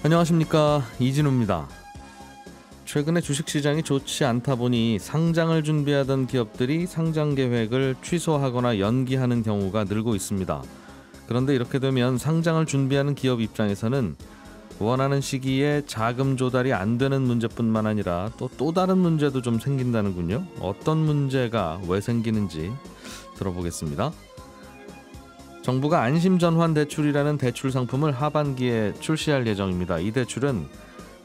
안녕하십니까, 이진우입니다. 최근에 주식시장이 좋지 않다 보니 상장을 준비하던 기업들이 상장 계획을 취소하거나 연기하는 경우가 늘고 있습니다. 그런데 이렇게 되면 상장을 준비하는 기업 입장에서는 원하는 시기에 자금 조달이 안 되는 문제뿐만 아니라 또 다른 문제도 좀 생긴다는군요. 어떤 문제가 왜 생기는지 들어보겠습니다. 정부가 안심전환 대출이라는 대출 상품을 하반기에 출시할 예정입니다. 이 대출은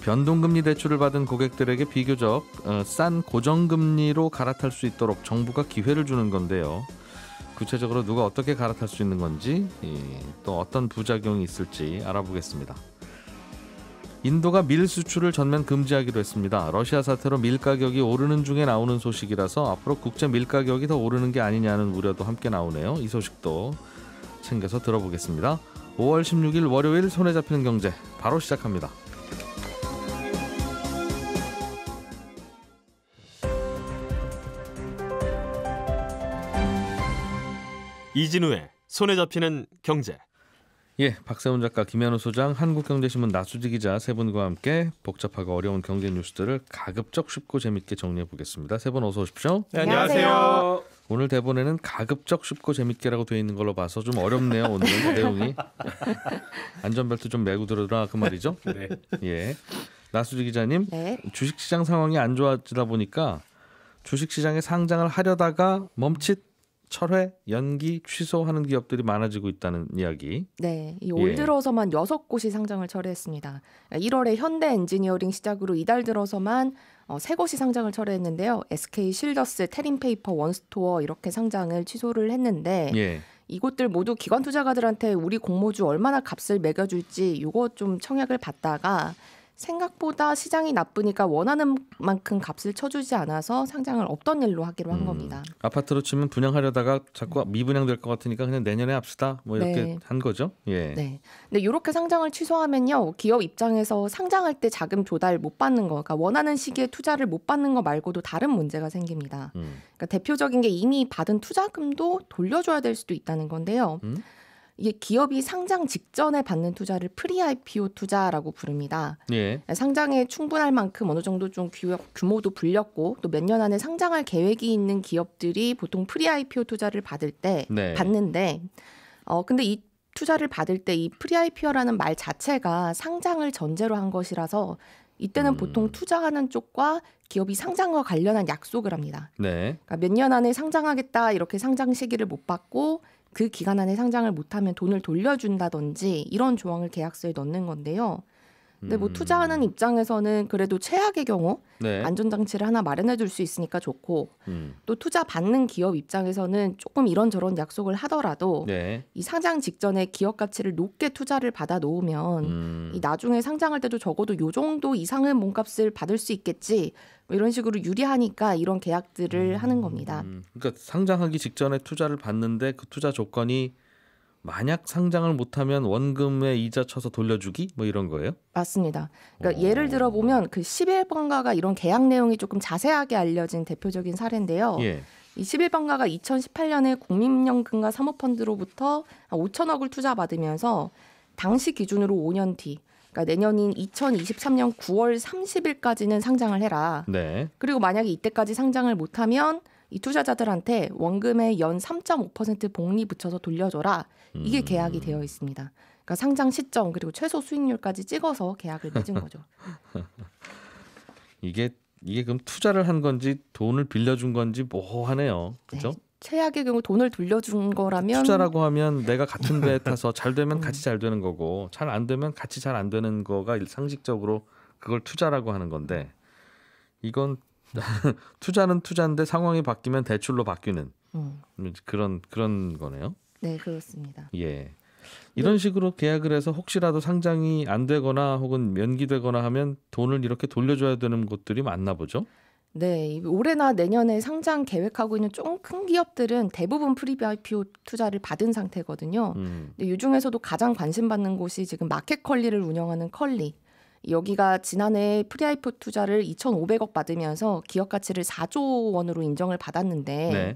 변동금리 대출을 받은 고객들에게 비교적 싼 고정금리로 갈아탈 수 있도록 정부가 기회를 주는 건데요. 구체적으로 누가 어떻게 갈아탈 수 있는 건지, 또 어떤 부작용이 있을지 알아보겠습니다. 인도가 밀 수출을 전면 금지하기로 했습니다. 러시아 사태로 밀 가격이 오르는 중에 나오는 소식이라서 앞으로 국제 밀 가격이 더 오르는 게 아니냐는 우려도 함께 나오네요. 이 소식도 챙겨서 들어보겠습니다. 5월 16일 월요일 손에 잡히는 경제 바로 시작합니다. 이진우의 손에 잡히는 경제. 예, 박세훈 작가, 김현우 소장, 한국경제신문 나수지 기자 세 분과 함께 복잡하고 어려운 경제 뉴스들을 가급적 쉽고 재밌게 정리해 보겠습니다. 세 분 어서 오십시오. 네, 안녕하세요. 오늘 대본에는 가급적 쉽고 재밌게라고 되어 있는 걸로 봐서 좀 어렵네요. 오늘 내용이. 안전벨트 좀 매고 들어라 그 말이죠. 네. 예, 나수지 기자님, 네. 주식시장 상황이 안 좋아지다 보니까 주식시장에 상장을 하려다가 멈칫, 철회, 연기, 취소하는 기업들이 많아지고 있다는 이야기. 네, 올 들어서만 6곳이 상장을 철회했습니다. 1월에 현대 엔지니어링 시작으로 이달 들어서만 3곳이 상장을 철회했는데요. SK 실더스, 테린페이퍼, 원스토어 이렇게 상장을 취소를 했는데 이곳들 모두 기관 투자가들한테 우리 공모주 얼마나 값을 매겨줄지 이거 좀 청약을 받다가 생각보다 시장이 나쁘니까 원하는 만큼 값을 쳐주지 않아서 상장을 없던 일로 하기로 한 겁니다. 아파트로 치면 분양하려다가 자꾸 미분양될 것 같으니까 그냥 내년에 합시다. 뭐 이렇게 한 거죠. 예. 네. 근데 이렇게 상장을 취소하면요, 기업 입장에서 상장할 때 자금 조달 못 받는 거, 그러니까 원하는 시기에 투자를 못 받는 거 말고도 다른 문제가 생깁니다. 그러니까 대표적인 게 이미 받은 투자금도 돌려줘야 될 수도 있다는 건데요. 이게 기업이 상장 직전에 받는 투자를 프리-IPO 투자라고 부릅니다. 예. 상장에 충분할 만큼 어느 정도 좀 규모도 불렸고 또 몇 년 안에 상장할 계획이 있는 기업들이 보통 프리-IPO 투자를 받을 때 받는데 근데 이 투자를 받을 때 이 프리-IPO라는 말 자체가 상장을 전제로 한 것이라서 이때는 보통 투자하는 쪽과 기업이 상장과 관련한 약속을 합니다. 네. 그러니까 몇 년 안에 상장하겠다 이렇게 상장 시기를 못 받고 그 기간 안에 상장을 못하면 돈을 돌려준다든지 이런 조항을 계약서에 넣는 건데요. 근데 뭐 투자하는 입장에서는 그래도 최악의 경우 안전장치를 하나 마련해 줄 수 있으니까 좋고 또 투자 받는 기업 입장에서는 조금 이런저런 약속을 하더라도 이 상장 직전에 기업 가치를 높게 투자를 받아 놓으면 이 나중에 상장할 때도 적어도 요 정도 이상은 몸값을 받을 수 있겠지 뭐 이런 식으로 유리하니까 이런 계약들을 하는 겁니다. 그러니까 상장하기 직전에 투자를 받는데 그 투자 조건이 만약 상장을 못하면 원금에 이자 쳐서 돌려주기 뭐 이런 거예요? 맞습니다. 그러니까 예를 들어 보면 그 11번가가 이런 계약 내용이 조금 자세하게 알려진 대표적인 사례인데요. 이 11번가가 2018년에 국민연금과 사모펀드로부터 5천억을 투자받으면서 당시 기준으로 5년 뒤, 그러니까 내년인 2023년 9월 30일까지는 상장을 해라. 그리고 만약에 이때까지 상장을 못하면 이 투자자들한테 원금에 연 3.5% 복리 붙여서 돌려줘라. 이게 계약이 되어 있습니다. 그러니까 상장 시점 그리고 최소 수익률까지 찍어서 계약을 맺은 거죠. 이게 그럼 투자를 한 건지 돈을 빌려준 건지 모호하네요. 그렇죠? 최악의 경우 돈을 돌려준 거라면 투자라고 하면 내가 같은 배에 타서 잘 되면 같이 잘 되는 거고 잘 안 되면 같이 잘 안 되는 거가 상식적으로 그걸 투자라고 하는 건데 이건 투자는 투자인데 상황이 바뀌면 대출로 바뀌는 그런 거네요. 네, 그렇습니다. 예. 이런 식으로 계약을 해서 혹시라도 상장이 안 되거나 혹은 연기되거나 하면 돈을 이렇게 돌려줘야 되는 곳들이 많나 보죠? 네, 올해나 내년에 상장 계획하고 있는 좀 큰 기업들은 대부분 프리-IPO 투자를 받은 상태거든요. 근데 이 중에서도 가장 관심받는 곳이 지금 마켓컬리를 운영하는 컬리. 여기가 지난해 프리-IPO 투자를 2,500억 받으면서 기업 가치를 4조 원으로 인정을 받았는데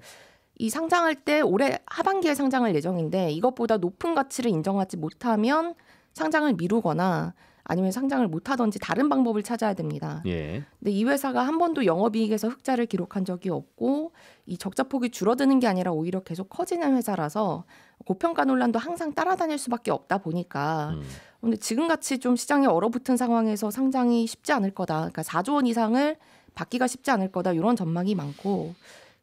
이 상장할 때 올해 하반기에 상장할 예정인데 이것보다 높은 가치를 인정하지 못하면 상장을 미루거나 아니면 상장을 못하든지 다른 방법을 찾아야 됩니다. 예. 근데 이 회사가 한 번도 영업이익에서 흑자를 기록한 적이 없고 이 적자폭이 줄어드는 게 아니라 오히려 계속 커지는 회사라서 고평가 논란도 항상 따라다닐 수밖에 없다 보니까 근데 지금같이 좀 시장에 얼어붙은 상황에서 상장이 쉽지 않을 거다. 그러니까 4조 원 이상을 받기가 쉽지 않을 거다. 이런 전망이 많고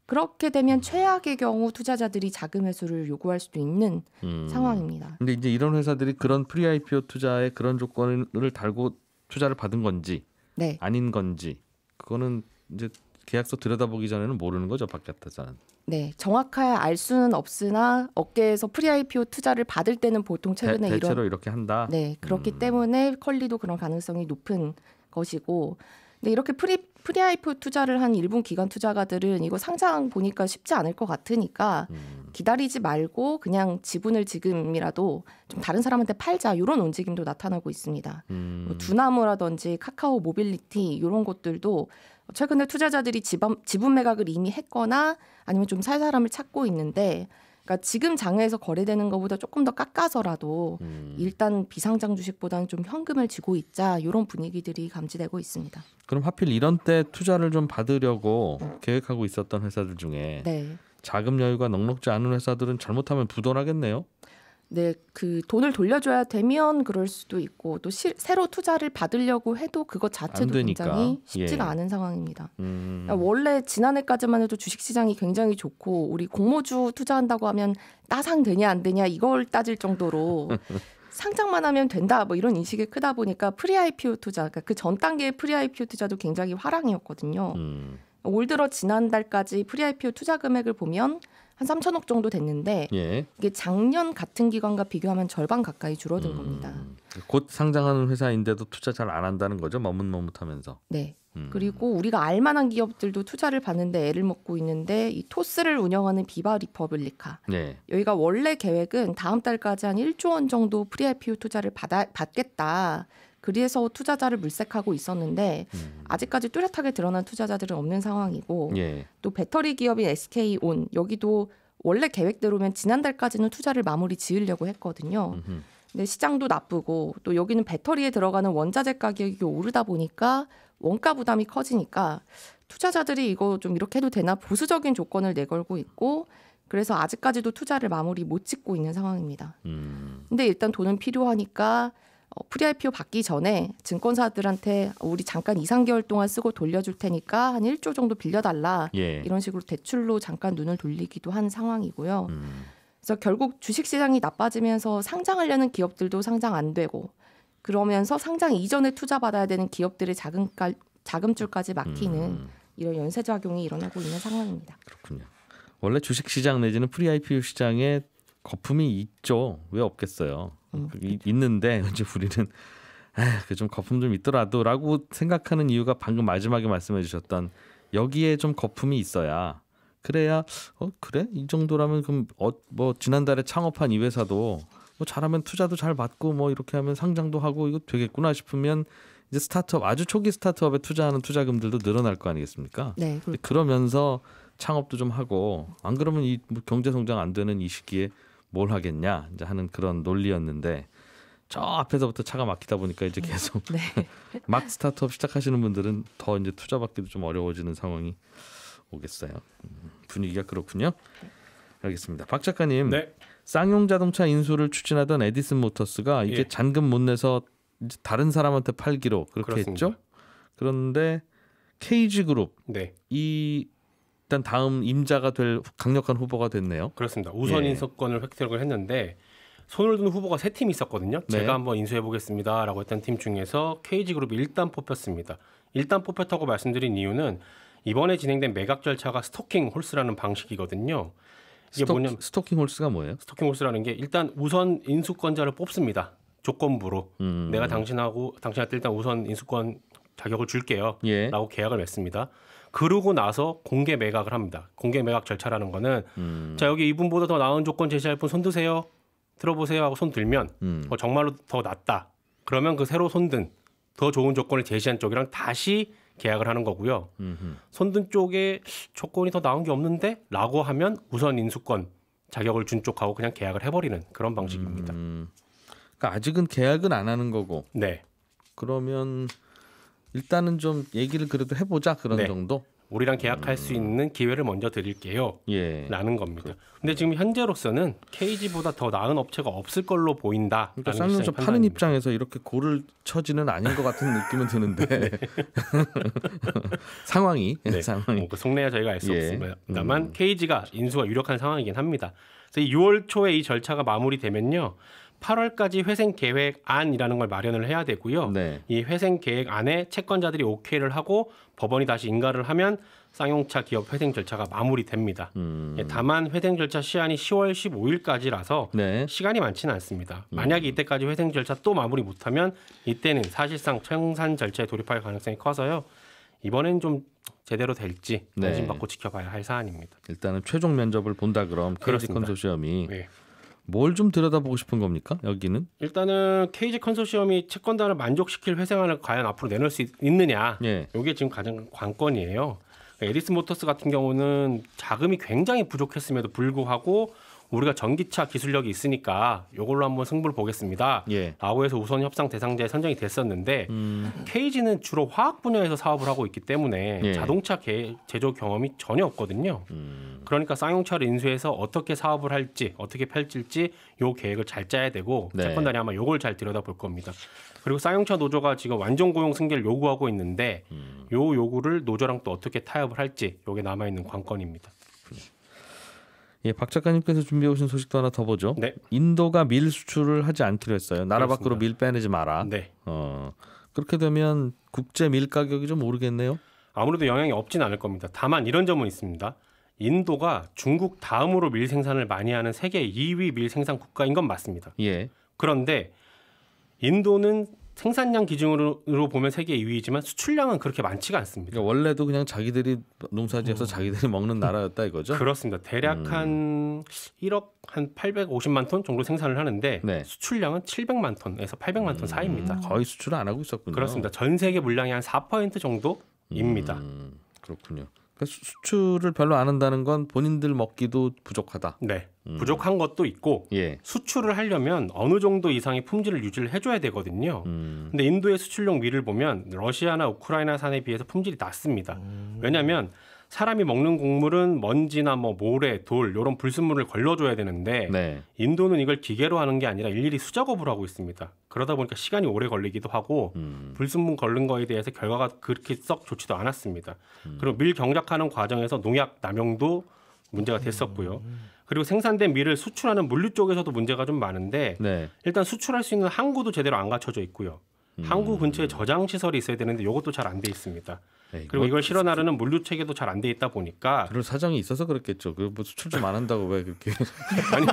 그렇게 되면 최악의 경우 투자자들이 자금 회수를 요구할 수도 있는 상황입니다. 근데 이제 이런 회사들이 그런 프리-IPO 투자에 그런 조건을 달고 투자를 받은 건지 네. 아닌 건지 그거는 이제 계약서 들여다보기 전에는 모르는 거죠, 바깥에서는. 네, 정확하게 알 수는 없으나 업계에서 프리-IPO 투자를 받을 때는 보통 최근에 대체로 이렇게 한다. 네, 그렇기 때문에 컬리도 그런 가능성이 높은 것이고 근데 이렇게 프리-IPO 투자를 한 일본 기관 투자가들은 이거 상장 보니까 쉽지 않을 것 같으니까 기다리지 말고 그냥 지분을 지금이라도 좀 다른 사람한테 팔자 이런 움직임도 나타나고 있습니다. 뭐 두나무라든지 카카오 모빌리티 이런 것들도 최근에 투자자들이 지분 매각을 이미 했거나 아니면 좀 살 사람을 찾고 있는데 그러니까 지금 장외에서 거래되는 것보다 조금 더 깎아서라도 일단 비상장 주식보다는 좀 현금을 쥐고 있자 이런 분위기들이 감지되고 있습니다. 그럼 하필 이런 때 투자를 좀 받으려고 계획하고 있었던 회사들 중에 네. 자금 여유가 넉넉지 않은 회사들은 잘못하면 부도나겠네요. 네, 그 돈을 돌려줘야 되면 그럴 수도 있고 또 새로 투자를 받으려고 해도 그것 자체도 굉장히 쉽지가 않은 상황입니다. 그러니까 원래 지난해까지만 해도 주식시장이 굉장히 좋고 우리 공모주 투자한다고 하면 따상 되냐 안 되냐 이걸 따질 정도로 상장만 하면 된다 뭐 이런 인식이 크다 보니까 프리-IPO 투자, 그러니까 그 전 단계의 프리-IPO 투자도 굉장히 화랑이었거든요. 올 들어 지난달까지 프리-IPO 투자 금액을 보면 한 3천억 정도 됐는데 이게 작년 같은 기간과 비교하면 절반 가까이 줄어든 겁니다. 곧 상장하는 회사인데도 투자 잘 안 한다는 거죠? 머뭇머뭇하면서. 네. 그리고 우리가 알만한 기업들도 투자를 받는데 애를 먹고 있는데 이 토스를 운영하는 비바 리퍼블리카. 여기가 원래 계획은 다음 달까지 한 1조 원 정도 프리-IPO 투자를 받겠다. 그래서 투자자를 물색하고 있었는데 아직까지 뚜렷하게 드러난 투자자들은 없는 상황이고 또 배터리 기업인 SK온 여기도 원래 계획대로면 지난달까지는 투자를 마무리 지으려고 했거든요. 근데 시장도 나쁘고 또 여기는 배터리에 들어가는 원자재 가격이 오르다 보니까 원가 부담이 커지니까 투자자들이 이거 좀 이렇게 해도 되나 보수적인 조건을 내걸고 있고 그래서 아직까지도 투자를 마무리 못 짓고 있는 상황입니다. 근데 일단 돈은 필요하니까 프리-IPO 받기 전에 증권사들한테 우리 잠깐 2, 3개월 동안 쓰고 돌려줄 테니까 한 1조 정도 빌려달라. 이런 식으로 대출로 잠깐 눈을 돌리기도 한 상황이고요. 그래서 결국 주식시장이 나빠지면서 상장하려는 기업들도 상장 안 되고 그러면서 상장 이전에 투자받아야 되는 기업들의 자금줄까지 막히는 이런 연쇄작용이 일어나고 있는 상황입니다. 그렇군요. 원래 주식시장 내지는 프리-IPO 시장에 거품이 있죠. 왜 없겠어요. 있는데 이제 우리는 좀 거품 좀 있더라도라고 생각하는 이유가 방금 마지막에 말씀해 주셨던 여기에 좀 거품이 있어야 그래야 그래? 이 정도라면 그럼 뭐 지난달에 창업한 이 회사도 뭐 잘하면 투자도 잘 받고 뭐 이렇게 하면 상장도 하고 이거 되겠구나 싶으면 이제 스타트업 아주 초기 스타트업에 투자하는 투자금들도 늘어날 거 아니겠습니까? 네. 그렇죠. 그러면서 창업도 좀 하고 안 그러면 이 경제 성장 안 되는 이 시기에 뭘 하겠냐 이제 하는 그런 논리였는데 저 앞에서부터 차가 막히다 보니까 이제 계속 막 스타트업 시작하시는 분들은 더 이제 투자 받기도 좀 어려워지는 상황이 오겠어요. 분위기가 그렇군요. 알겠습니다. 박 작가님, 쌍용 자동차 인수를 추진하던 에디슨 모터스가 이게 잔금 못 내서 이제 다른 사람한테 팔기로 그렇게 그렇습니다. 했죠. 그런데 KG그룹 일단 다음 임자가 될 강력한 후보가 됐네요. 그렇습니다. 우선 인수권을 획득을 했는데 손을 든 후보가 3팀이 있었거든요. 제가 한번 인수해보겠습니다라고 했던 팀 중에서 KG그룹이 일단 뽑혔습니다. 일단 뽑혔다고 말씀드린 이유는 이번에 진행된 매각 절차가 스토킹 홀스라는 방식이거든요. 이게 뭐냐면 스토킹 홀스가 뭐예요? 스토킹 홀스라는 게 일단 우선 인수권자를 뽑습니다. 조건부로 내가 당신한테 일단 우선 인수권 자격을 줄게요. 라고 계약을 맺습니다. 그러고 나서 공개 매각을 합니다. 공개 매각 절차라는 거는 자 여기 이분보다 더 나은 조건 제시할 분 손 드세요. 들어보세요 하고 손 들면 정말로 더 낫다. 그러면 그 새로 손든 더 좋은 조건을 제시한 쪽이랑 다시 계약을 하는 거고요. 손든 쪽에 조건이 더 나은 게 없는데 라고 하면 우선 인수권 자격을 준 쪽하고 그냥 계약을 해버리는 그런 방식입니다. 그러니까 아직은 계약은 안 하는 거고 그러면 일단은 좀 얘기를 그래도 해보자 그런 네. 정도. 우리랑 계약할 수 있는 기회를 먼저 드릴게요. 라는 겁니다. 근데 지금 현재로서는 KG보다 더 나은 업체가 없을 걸로 보인다. 그러니까 쌍용차 파는 입장에서 이렇게 고를 처지는 아닌 것 같은 느낌은 드는데 상황이 상황이 그 속내야 저희가 알 수 없습니다만 KG가 인수가 유력한 상황이긴 합니다. 그래서 6월 초에 이 절차가 마무리되면요. 8월까지 회생 계획안이라는 걸 마련을 해야 되고요. 이 회생 계획안에 채권자들이 오케이를 하고 법원이 다시 인가를 하면 쌍용차 기업 회생 절차가 마무리됩니다. 다만 회생 절차 시한이 10월 15일까지라서 시간이 많지는 않습니다. 만약에 이때까지 회생 절차 또 마무리 못하면 이때는 사실상 청산 절차에 돌입할 가능성이 커서요. 이번엔 좀 제대로 될지 관심받고 지켜봐야 할 사안입니다. 일단은 최종 면접을 본다 그럼 KG 컨소시엄이 뭘 좀 들여다보고 싶은 겁니까? 여기는 일단은 KG 컨소시엄이 채권단을 만족시킬 회생안을 과연 앞으로 내놓을 수 있느냐, 이게 지금 가장 관건이에요. 에디슨 모터스 같은 경우는 자금이 굉장히 부족했음에도 불구하고 우리가 전기차 기술력이 있으니까 이걸로 한번 승부를 보겠습니다. 라고 해서 우선 협상 대상자에 선정이 됐었는데 KG는 주로 화학 분야에서 사업을 하고 있기 때문에 자동차 제조 경험이 전혀 없거든요. 그러니까 쌍용차를 인수해서 어떻게 사업을 할지 어떻게 펼칠지 요 계획을 잘 짜야 되고 채권단이 아마 요걸 잘 들여다볼 겁니다. 그리고 쌍용차 노조가 지금 완전 고용 승계를 요구하고 있는데 요 요구를 노조랑 또 어떻게 타협을 할지 요게 남아있는 관건입니다. 박 작가님께서 준비해 오신 소식도 하나 더 보죠. 인도가 밀 수출을 하지 않기로 했어요. 나라 밖으로 밀 빼내지 마라. 그렇게 되면 국제 밀 가격이 좀 오르겠네요. 아무래도 영향이 없진 않을 겁니다. 다만 이런 점은 있습니다. 인도가 중국 다음으로 밀 생산을 많이 하는 세계 2위 밀 생산 국가인 건 맞습니다. 그런데 인도는 생산량 기준으로 보면 세계 2위이지만 수출량은 그렇게 많지가 않습니다. 그러니까 원래도 그냥 자기들이 농사지어서 자기들이 먹는 나라였다 이거죠? 그렇습니다. 대략 한 1억 한 850만 톤 정도 생산을 하는데 수출량은 700만 톤에서 800만 톤 사이입니다. 거의 수출을 안 하고 있었군요. 그렇습니다. 전 세계 물량의 한 4% 정도입니다. 그렇군요. 그러니까 수출을 별로 안 한다는 건 본인들 먹기도 부족하다. 부족한 것도 있고 수출을 하려면 어느 정도 이상의 품질을 유지를 해줘야 되거든요. 근데 인도의 수출용 밀을 보면 러시아나 우크라이나산에 비해서 품질이 낮습니다. 왜냐하면 사람이 먹는 곡물은 먼지나 뭐 모래, 돌 이런 불순물을 걸러줘야 되는데 인도는 이걸 기계로 하는 게 아니라 일일이 수작업을 하고 있습니다. 그러다 보니까 시간이 오래 걸리기도 하고 불순물 걸른 거에 대해서 결과가 그렇게 썩 좋지도 않았습니다. 그리고 밀 경작하는 과정에서 농약 남용도 문제가 됐었고요. 그리고 생산된 밀을 수출하는 물류 쪽에서도 문제가 좀 많은데 일단 수출할 수 있는 항구도 제대로 안 갖춰져 있고요. 항구 근처에 저장 시설이 있어야 되는데 이것도 잘 안 돼 있습니다. 그리고 이걸 실어 나르는 물류 체계도 잘 안 돼 있다 보니까 그런 사정이 있어서 그렇겠죠. 그 뭐 수출 좀 안 한다고 왜 그렇게 아니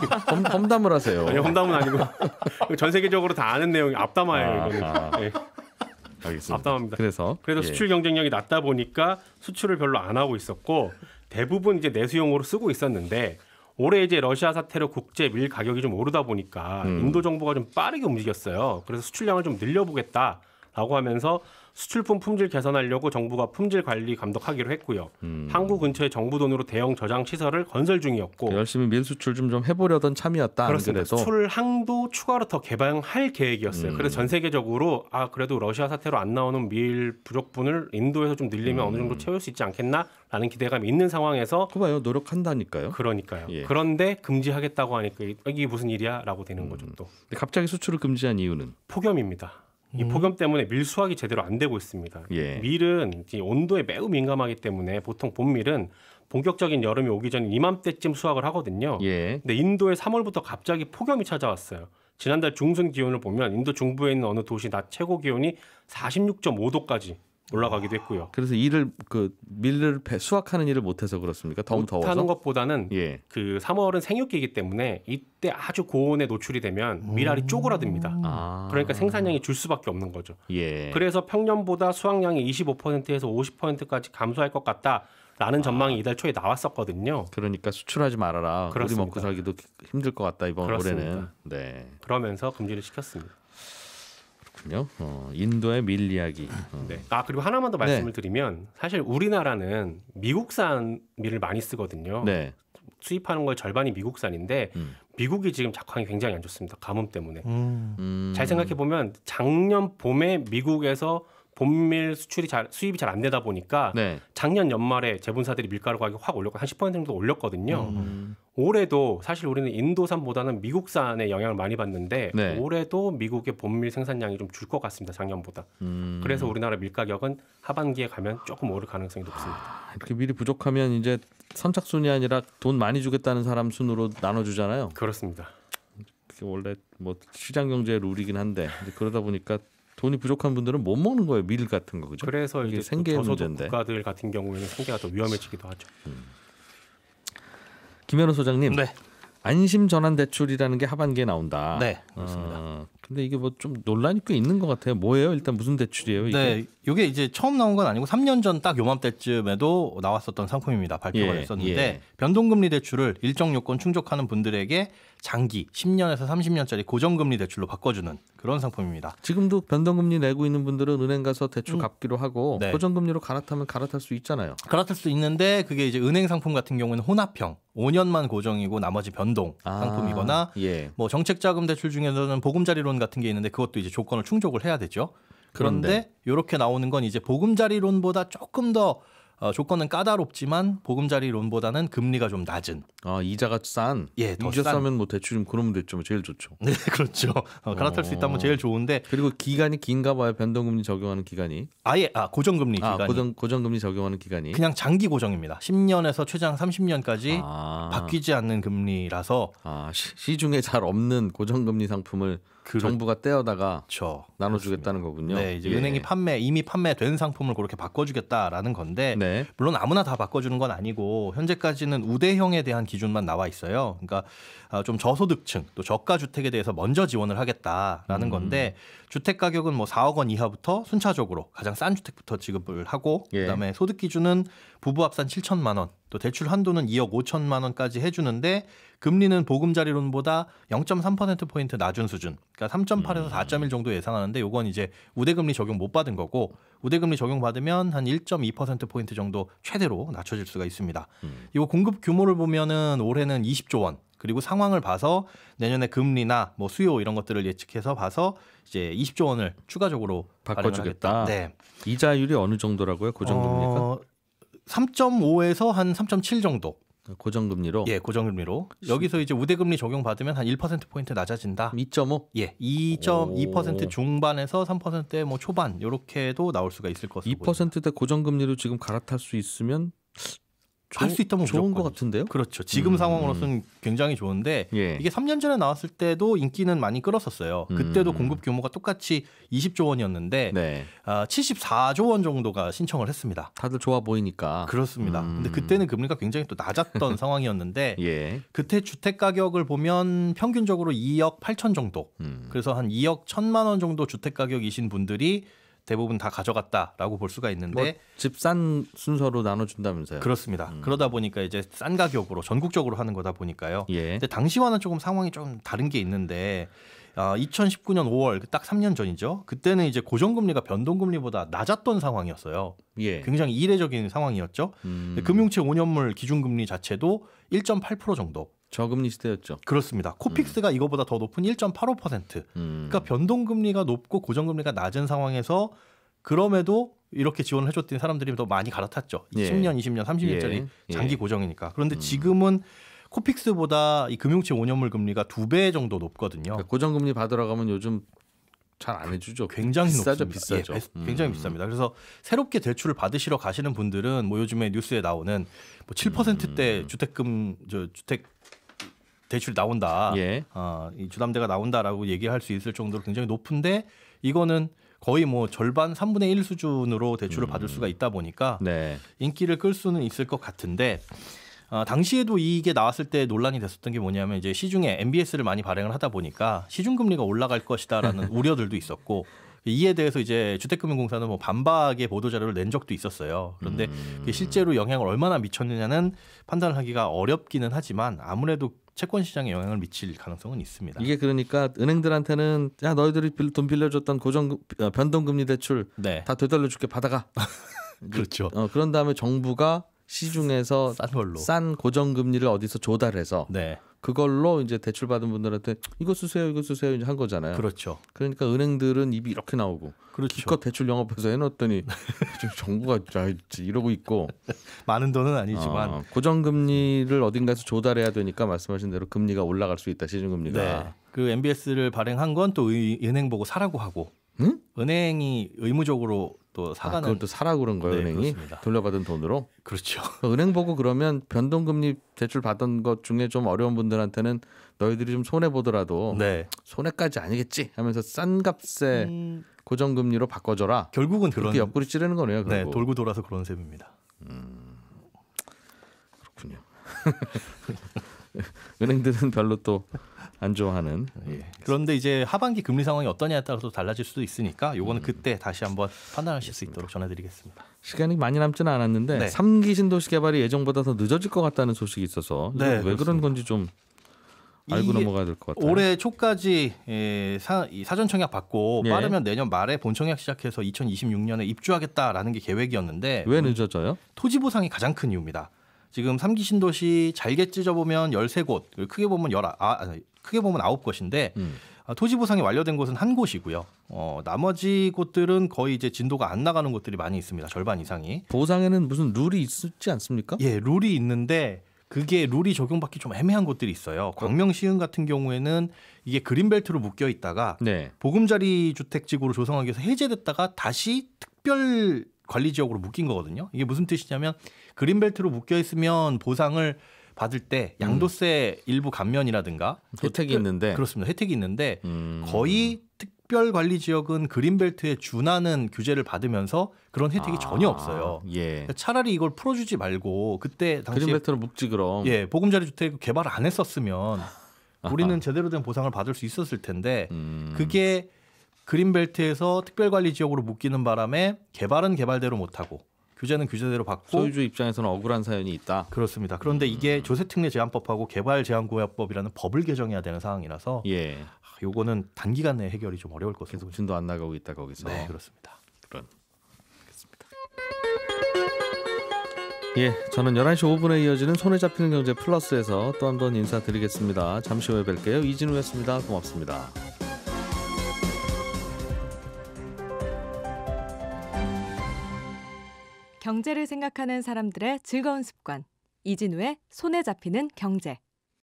험담을 하세요? 아니 험담은 아니고 전 세계적으로 다 아는 내용이 앞담화예요. 알겠습니다. 앞담합니다. 그래서 수출 경쟁력이 낮다 보니까 수출을 별로 안 하고 있었고 대부분 이제 내수용으로 쓰고 있었는데 올해 이제 러시아 사태로 국제 밀 가격이 좀 오르다 보니까 인도 정부가 좀 빠르게 움직였어요. 그래서 수출량을 좀 늘려보겠다라고 하면서 수출품 품질 개선하려고 정부가 품질 관리 감독하기로 했고요. 항구 근처에 정부 돈으로 대형 저장 시설을 건설 중이었고 열심히 밀 수출 좀 해보려던 참이었다. 그렇습니다. 수출 항도 추가로 더 개방할 계획이었어요. 그래서 전 세계적으로 그래도 러시아 사태로 안 나오는 밀 부족분을 인도에서 좀 늘리면 어느 정도 채울 수 있지 않겠나라는 기대감이 있는 상황에서 그봐요. 노력한다니까요. 그러니까요. 그런데 금지하겠다고 하니까 이게 무슨 일이야라고 되는 거죠. 또. 근데 갑자기 수출을 금지한 이유는 폭염입니다. 이 폭염 때문에 밀 수확이 제대로 안 되고 있습니다. 밀은 온도에 매우 민감하기 때문에 보통 봄밀은 본격적인 여름이 오기 전 이맘때쯤 수확을 하거든요. 근데 인도에 3월부터 갑자기 폭염이 찾아왔어요. 지난달 중순 기온을 보면 인도 중부에 있는 어느 도시 낮 최고 기온이 46.5도까지 올라가기도 했고요. 그래서 밀을 수확하는 일을 못해서 그렇습니까? 너무 더워서? 못하는 것보다는 그 3월은 생육기이기 때문에 이때 아주 고온에 노출이 되면 밀알이 쪼그라듭니다. 그러니까 생산량이 줄 수밖에 없는 거죠. 그래서 평년보다 수확량이 25%에서 50%까지 감소할 것 같다라는 전망이 이달 초에 나왔었거든요. 그러니까 수출하지 말아라. 그렇습니다. 우리 먹고 살기도 힘들 것 같다 이번 올해는. 그러면서 금지를 시켰습니다. 인도의 밀 이야기. 그리고 하나만 더 말씀을 드리면 사실 우리나라는 미국산 밀을 많이 쓰거든요. 수입하는 걸 절반이 미국산인데 미국이 지금 작황이 굉장히 안 좋습니다. 가뭄 때문에. 잘 생각해 보면 작년 봄에 미국에서 본밀 수입이 잘 안 되다 보니까 네. 작년 연말에 제분사들이 밀가루 가격이 확 올렸고 한 10% 정도 올렸거든요. 올해도 사실 우리는 인도산보다는 미국산의 영향을 많이 받는데 네. 올해도 미국의 본밀 생산량이 좀 줄 것 같습니다. 작년보다. 그래서 우리나라 밀 가격은 하반기에 가면 조금 오를 가능성이 높습니다. 이렇게 밀이 부족하면 이제 선착순이 아니라 돈 많이 주겠다는 사람 순으로 나눠주잖아요. 그렇습니다. 원래 뭐 시장 경제의 룰이긴 한데 그러다 보니까 돈이 부족한 분들은 못 먹는 거예요. 밀 같은 거. 그죠? 그래서 이제 생계 저소득 문제인데. 국가들 같은 경우에는 생계가 더 위험해지기도 하죠. 김현우 소장님. 네. 안심 전환 대출이라는 게 하반기에 나온다. 네, 그렇습니다. 근데 이게 뭐 좀 논란이 꽤 있는 것 같아요. 뭐예요? 일단 무슨 대출이에요? 이게? 네, 이게 이제 처음 나온 건 아니고 3년 전 딱 요맘때쯤에도 나왔었던 상품입니다. 발표가 됐었는데 변동금리 대출을 일정 요건 충족하는 분들에게 장기 10년에서 30년짜리 고정금리 대출로 바꿔주는 그런 상품입니다. 지금도 변동금리 내고 있는 분들은 은행 가서 대출 갚기로 하고 네. 고정금리로 갈아타면 갈아탈 수 있잖아요. 갈아탈 수 있는데 그게 이제 은행 상품 같은 경우는 혼합형 5년만 고정이고 나머지 변동 상품이거나 뭐 정책자금 대출 중에서는 보금자리론 같은 게 있는데 그것도 이제 조건을 충족을 해야 되죠. 그런데 이렇게 나오는 건 이제 보금자리론보다 조금 더 조건은 까다롭지만 보금자리론보다는 금리가 좀 낮은. 이자가 싼. 더 이자 싸면 뭐 대출이면 그러면 됐죠. 뭐 제일 좋죠. 네, 그렇죠. 갈아탈 수 있다면 제일 좋은데. 그리고 기간이 긴가 봐요. 변동금리 적용하는 기간이. 고정금리 기간이. 고정금리 적용하는 기간이. 그냥 장기 고정입니다. 10년에서 최장 30년까지 바뀌지 않는 금리라서. 시중에 잘 없는 고정금리 상품을 정부가 떼어다가 나눠주겠다는 거군요. 네, 이제 은행이 이미 판매된 상품을 그렇게 바꿔주겠다라는 건데 네. 물론 아무나 다 바꿔주는 건 아니고 현재까지는 우대형에 대한 기준만 나와 있어요. 그러니까 좀 저소득층 또 저가 주택에 대해서 먼저 지원을 하겠다라는 건데 주택 가격은 뭐 4억 원 이하부터 순차적으로 가장 싼 주택부터 지급을 하고 그다음에 소득 기준은 부부 합산 7천만 원, 또 대출 한도는 2억 5천만 원까지 해주는데 금리는 보금자리론보다 0.3%포인트 낮은 수준, 그러니까 3.8에서 4.1 정도 예상하는데 이건 이제 우대금리 적용 못 받은 거고 우대금리 적용받으면 한 1.2%포인트 정도 최대로 낮춰질 수가 있습니다. 이거 공급 규모를 보면은 올해는 20조 원, 그리고 상황을 봐서 내년에 금리나 뭐 수요 이런 것들을 예측해서 봐서 이제 20조 원을 추가적으로 바꿔주겠다. 네. 이자율이 어느 정도라고요? 고정금리가? 3.5에서 한 3.7 정도. 고정금리로? 예, 고정금리로. 여기서 이제 우대금리 적용받으면 한 1%포인트 낮아진다. 2.5? 예, 2.2% 중반에서 3%대 뭐 초반 이렇게도 나올 수가 있을 것으로 2%대 고정금리로 지금 갈아탈 수 있으면 할 수 있다면 좋은 것 같은데요? 그렇죠. 지금 상황으로서는 굉장히 좋은데 이게 3년 전에 나왔을 때도 인기는 많이 끌었었어요. 그때도 공급 규모가 똑같이 20조 원이었는데 74조 원 정도가 신청을 했습니다. 다들 좋아 보이니까. 그렇습니다. 근데 그때는 금리가 굉장히 또 낮았던 상황이었는데 그때 주택 가격을 보면 평균적으로 2억 8천 정도. 그래서 한 2억 1천만 원 정도 주택 가격이신 분들이 대부분 다 가져갔다라고 볼 수가 있는데 뭐 집 싼 순서로 나눠준다면서요? 그렇습니다. 그러다 보니까 이제 싼 가격으로 전국적으로 하는 거다 보니까요. 근데 당시와는 조금 상황이 좀 다른 게 있는데 2019년 5월 딱 3년 전이죠. 그때는 이제 고정금리가 변동금리보다 낮았던 상황이었어요. 굉장히 이례적인 상황이었죠. 금융채 5년물 기준금리 자체도 1.8% 정도. 저금리 시대였죠. 그렇습니다. 코픽스가 이거보다 더 높은 1.85%. 그러니까 변동금리가 높고 고정금리가 낮은 상황에서 그럼에도 이렇게 지원을 해줬던 사람들이 더 많이 갈아탔죠. 10년, 20년, 30년짜리 장기 고정이니까. 그런데 지금은 코픽스보다 이 금융채 5년물 금리가 2배 정도 높거든요. 그러니까 고정금리 받으러 가면 요즘 잘 안 해주죠. 굉장히 비싸죠, 높습니다. 굉장히 비쌉니다. 그래서 새롭게 대출을 받으시러 가시는 분들은 뭐 요즘에 뉴스에 나오는 뭐 7%대 주택 대출 나온다. 이 주담대가 나온다라고 얘기할 수 있을 정도로 굉장히 높은데 이거는 거의 뭐 절반 3분의 1 수준으로 대출을 받을 수가 있다 보니까 인기를 끌 수는 있을 것 같은데 당시에도 이게 나왔을 때 논란이 됐었던 게 뭐냐면 이제 시중에 MBS를 많이 발행을 하다 보니까 시중금리가 올라갈 것이다라는 우려들도 있었고 이에 대해서 이제 주택금융공사는 뭐 반박의 보도자료를 낸 적도 있었어요. 그런데 실제로 영향을 얼마나 미쳤느냐는 판단을 하기가 어렵기는 하지만 아무래도 채권 시장에 영향을 미칠 가능성은 있습니다. 이게 그러니까 은행들한테는 야 너희들이 돈 빌려줬던 변동금리 대출 다 되돌려줄게 받아가. 그렇죠. 그런 다음에 정부가 시중에서 싼 고정금리를 어디서 조달해서 그걸로 이제 대출 받은 분들한테 이거 쓰세요 이제 한 거잖아요. 그렇죠. 그러니까 은행들은 입이 이렇게 나오고 그렇죠. 기껏 대출 영업해서 해놨더니 지금 정부가 이러고 있고 많은 돈은 아니지만 고정금리를 어딘가에서 조달해야 되니까 말씀하신 대로 금리가 올라갈 수 있다. 시중금리가. 네. 그 MBS를 발행한 건 또 은행 보고 사라고 하고 응? 은행이 의무적으로 또 사가는 그걸 또 사라고 그런 거예요. 네, 은행이 그렇습니다. 돌려받은 돈으로. 그렇죠. 은행 보고 그러면 변동금리 대출 받은 것 중에 좀 어려운 분들한테는 너희들이 좀 손해 보더라도 네. 손해까지 아니겠지 하면서 싼 값에 고정금리로 바꿔줘라. 결국은 그렇게 옆구리 찌르는 거네요. 네, 돌고 돌아서 그런 셈입니다. 그렇군요. 은행들은 별로 또 안 좋아하는. 예. 그런데 이제 하반기 금리 상황이 어떠냐에 따라서 달라질 수도 있으니까 요거는 그때 다시 한번 판단하실 수 있도록 전해드리겠습니다. 시간이 많이 남지는 않았는데 네. 3기 신도시 개발이 예정보다 더 늦어질 것 같다는 소식이 있어서 네, 왜 그런 건지 좀 알고 넘어가야 될 것 같아요. 올해 초까지 사전 청약 받고 예. 빠르면 내년 말에 본 청약 시작해서 2026년에 입주하겠다라는 게 계획이었는데 왜 늦어져요? 토지 보상이 가장 큰 이유입니다. 지금 3기 신도시 잘게 찢어보면 13곳, 크게 보면 9곳인데 토지 보상이 완료된 곳은 한 곳이고요. 나머지 곳들은 거의 이제 진도가 안 나가는 곳들이 많이 있습니다. 절반 이상이. 보상에는 무슨 룰이 있지 않습니까? 예, 룰이 있는데 그게 룰이 적용받기 좀 애매한 곳들이 있어요. 광명시흥 같은 경우에는 이게 그린벨트로 묶여 있다가 네. 보금자리 주택지구로 조성하기 위해서 해제됐다가 다시 특별 관리지역으로 묶인 거거든요. 이게 무슨 뜻이냐면 그린벨트로 묶여 있으면 보상을 받을 때 양도세 일부 감면이라든가 혜택이 있는데 그렇습니다. 혜택이 있는데 거의 특별관리지역은 그린벨트에 준하는 규제를 받으면서 그런 혜택이 전혀 없어요. 예. 차라리 이걸 풀어주지 말고 그때 당시에 그린벨트로 묶지 그럼. 예, 보금자리 주택 개발 안 했었으면 우리는 제대로 된 보상을 받을 수 있었을 텐데 그게 그린벨트에서 특별관리지역으로 묶이는 바람에 개발은 개발대로 못하고 규제는 규제대로 받고 소유주 입장에서는 억울한 사연이 있다. 그렇습니다. 그런데 이게 조세특례 제한법하고 개발제한구역법이라는 법을 개정해야 되는 상황이라서 예. 요거는 단기간 내에 해결이 좀 어려울 것으로 계속 진도 안 나가고 있다 거기서. 네, 그렇습니다. 알겠습니다. 예, 저는 11시 5분에 이어지는 손에 잡히는 경제 플러스에서 또 한 번 인사드리겠습니다. 잠시 후에 뵐게요. 이진우였습니다. 고맙습니다. 경제를 생각하는 사람들의 즐거운 습관. 이진우의 손에 잡히는 경제.